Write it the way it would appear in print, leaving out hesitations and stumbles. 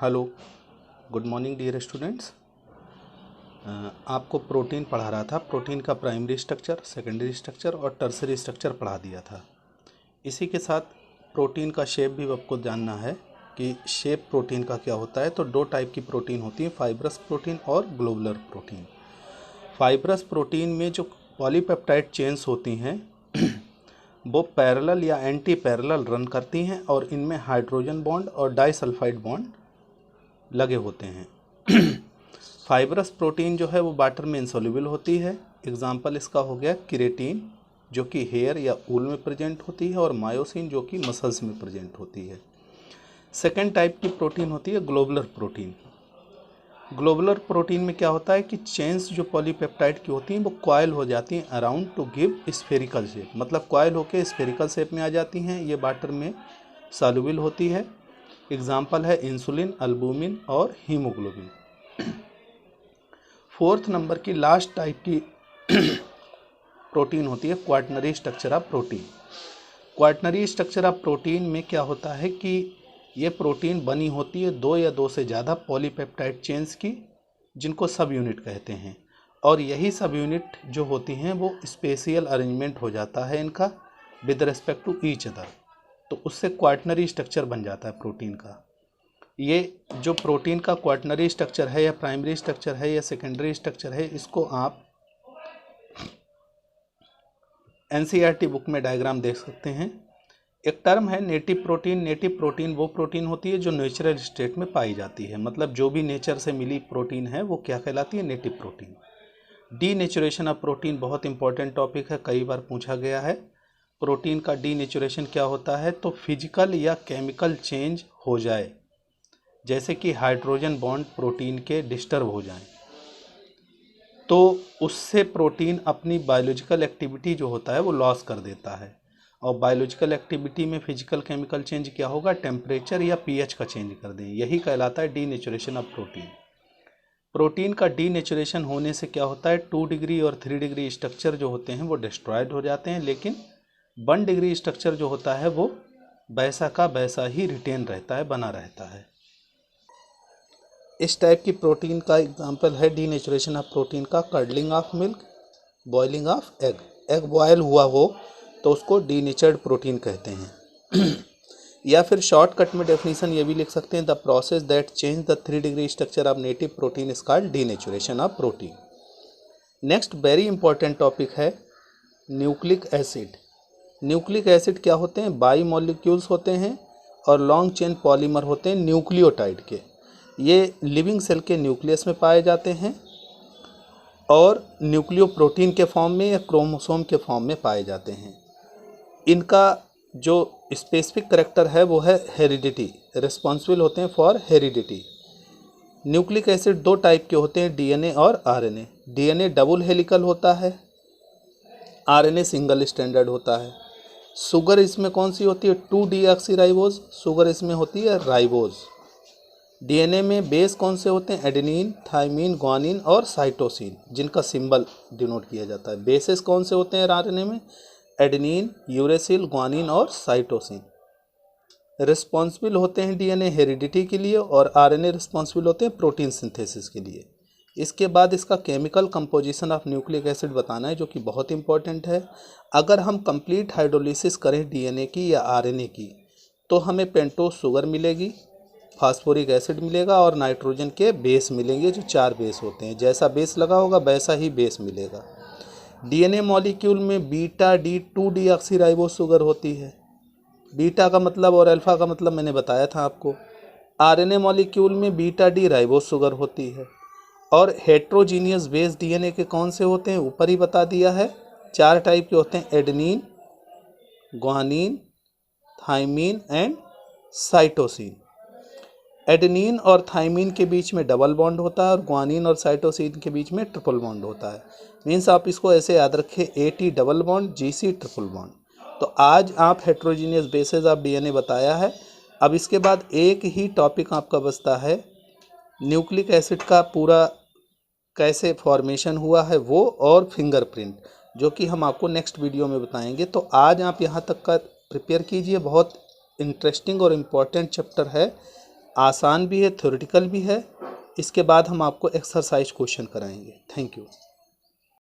Hello, good morning dear students. आपको protein पढ़ा रहा था। प्रोटीन का प्राइमरी स्ट्रक्चर, सेकेंडरी स्ट्रक्चर और टर्सरी स्ट्रक्चर पढ़ा दिया था। इसी के साथ प्रोटीन का शेप भी आपको जानना है कि शेप प्रोटीन का क्या होता है। तो दो टाइप की प्रोटीन होती है, फाइब्रस प्रोटीन और ग्लोबुलर प्रोटीन। फाइब्रस प्रोटीन में जो पॉलीपेप्टाइड चेन्स होती हैं वो पैरेलल या एंटी पैरेलल रन करती हैं और इनमें हाइड्रोजन बॉन्ड और डाइसल्फाइड बॉन्ड लगे होते हैं। फाइब्रस प्रोटीन जो है वो वाटर में इंसोल्यूबल होती है। एग्जाम्पल इसका हो गया केराटिन, जो कि हेयर या ऊल में प्रेजेंट होती है, और मायोसिन, जो कि मसल्स में प्रेजेंट होती है। सेकेंड टाइप की प्रोटीन होती है ग्लोबुलर प्रोटीन। ग्लोबुलर प्रोटीन में क्या होता है कि चेन्स जो पॉलीपेप्टाइड की होती हैं वो कॉयल हो जाती हैं around two give spherical shape, मतलब कॉयल होकर स्फेरिकल शेप में आ जाती हैं। ये वाटर में सॉल्युबल होती है। एग्जाम्पल है इंसुलिन, अल्बुमिन और हीमोग्लोबिन। फोर्थ नंबर की लास्ट टाइप की प्रोटीन होती है quaternary structure of protein. Quaternary structure of protein में क्या होता है कि ये प्रोटीन बनी होती है दो या दो से ज़्यादा पॉलीपेप्टाइड चेन्स की, जिनको सब यूनिट कहते हैं। और यही सब यूनिट जो होती हैं वो स्पेशियल अरेंजमेंट हो जाता है इनका with respect to each other, तो उससे क्वाटरनरी स्ट्रक्चर बन जाता है प्रोटीन का। ये जो प्रोटीन का क्वाटरनरी स्ट्रक्चर है या प्राइमरी स्ट्रक्चर है या सेकेंडरी स्ट्रक्चर है, इसको आप एनसीईआरटी बुक में डायग्राम देख सकते हैं। एक टर्म है नेटिव प्रोटीन। नेटिव प्रोटीन वो प्रोटीन होती है जो नेचुरल स्टेट में पाई जाती है, मतलब जो भी नेचर से मिली प्रोटीन है वो क्या कहलाती है, native protein. Denaturation of protein बहुत इंपॉर्टेंट टॉपिक है, कई बार पूछा गया है। प्रोटीन का डीनेचुरेशन क्या होता है, तो फिजिकल या केमिकल चेंज हो जाए, जैसे कि हाइड्रोजन बॉन्ड प्रोटीन के डिस्टर्ब हो जाएं, तो उससे प्रोटीन अपनी बायोलॉजिकल एक्टिविटी जो होता है वो लॉस कर देता है। और बायोलॉजिकल एक्टिविटी में फिजिकल केमिकल चेंज क्या होगा, टेम्परेचर या पीएच का चेंज कर दें, यही कहलाता है डीनेचुरेशन ऑफ प्रोटीन। प्रोटीन का डीनेचुरेशन होने से क्या होता है, 2 डिग्री और 3 डिग्री स्ट्रक्चर जो होते हैं वो डिस्ट्रॉयड हो जाते हैं, लेकिन 1 डिग्री स्ट्रक्चर जो होता है वो वैसा का वैसा ही रिटेन रहता है, बना रहता है। इस टाइप की प्रोटीन का एग्जांपल है डीनेचुरेशन ऑफ प्रोटीन का curdling of milk, boiling of egg. Egg boil हुआ हो तो उसको डीनेचर्ड प्रोटीन कहते हैं। या फिर शॉर्टकट में डेफिनेशन ये भी लिख सकते हैं, the process that change the 3 degree structure of native protein is called denaturation of protein. Next very important topic है न्यूक्लिक एसिड। न्यूक्लिक एसिड क्या होते हैं, बाई मॉलिक्यूल्स होते हैं और लॉन्ग चेन पॉलीमर होते हैं न्यूक्लियोटाइड के। ये लिविंग सेल के न्यूक्लियस में पाए जाते हैं और न्यूक्लियो प्रोटीन के फॉर्म में या क्रोमोसोम के फॉर्म में पाए जाते हैं। इनका जो स्पेसिफिक करेक्टर है वो है हेरिडिटी, रिस्पॉन्सिबल होते हैं फॉर हेरिडिटी। न्यूक्लिक एसिड दो टाइप के होते हैं, डीएनए और आरएनए। डीएनए डबल हेलिकल होता है, आरएनए सिंगल स्टैंडर्ड होता है। शुगर इसमें कौन सी होती है, 2-डीऑक्सीराइबोज। शुगर इसमें होती है राइबोज। डीएनए में बेस कौन से होते हैं, एडेनिन, थाइमिन, ग्वानिन और साइटोसिन, जिनका सिंबल डिनोट किया जाता है। बेसेस कौन से होते हैं आरएनए में, एडेनिन, यूरेसिल, ग्वानिन और साइटोसिन। रिस्पॉन्सिबल होते हैं डीएनए हेरिडिटी के लिए और आरएनए रिस्पॉन्सिबल होते हैं प्रोटीन सिंथेसिस के लिए। इसके बाद इसका chemical composition of nucleic acid बताना है, जो कि बहुत इंपॉर्टेंट है। अगर हम कंप्लीट हाइड्रोलिसिस करें डीएनए की या आरएनए की, तो हमें पेंटोज शुगर मिलेगी, फास्फोरिक एसिड मिलेगा और नाइट्रोजन के बेस मिलेंगे, जो 4 बेस होते हैं। जैसा बेस लगा होगा वैसा ही बेस मिलेगा। डीएनए मॉलिक्यूल में बीटा डी 2-डीऑक्सीराइबोज शुगर होती है। बीटा का मतलब और अल्फा का मतलब मैंने बताया था आपको। आरएनए मॉलिक्यूल में बीटा डी राइबोज शुगर होती है। और हेट्रोजीनियस बेस डीएनए के कौन से होते हैं, ऊपर ही बता दिया है, 4 टाइप के होते हैं, adenine, guanine, thymine and cytosine. Adenine और थाइमिन के बीच में डबल बॉन्ड होता है और ग्वानिन और साइटोसिन के बीच में ट्रिपल बॉन्ड होता है। मीन्स आप इसको ऐसे याद रखें, AT double bond, GC triple bond. तो आज आप हेट्रोजीनियस बेसेस ऑफ डीएनए बताया है। अब इसके बाद एक ही टॉपिक आपका बचता है, न्यूक्लिक एसिड का पूरा कैसे फॉर्मेशन हुआ है वो, और फिंगरप्रिंट, जो कि हम आपको नेक्स्ट वीडियो में बताएंगे। तो आज आप यहाँ तक का प्रिपेयर कीजिए, बहुत इंटरेस्टिंग और इम्पॉर्टेंट चैप्टर है आसान भी है, थ्योरेटिकल भी है। इसके बाद हम आपको एक्सरसाइज क्वेश्चन कराएंगे। Thank you.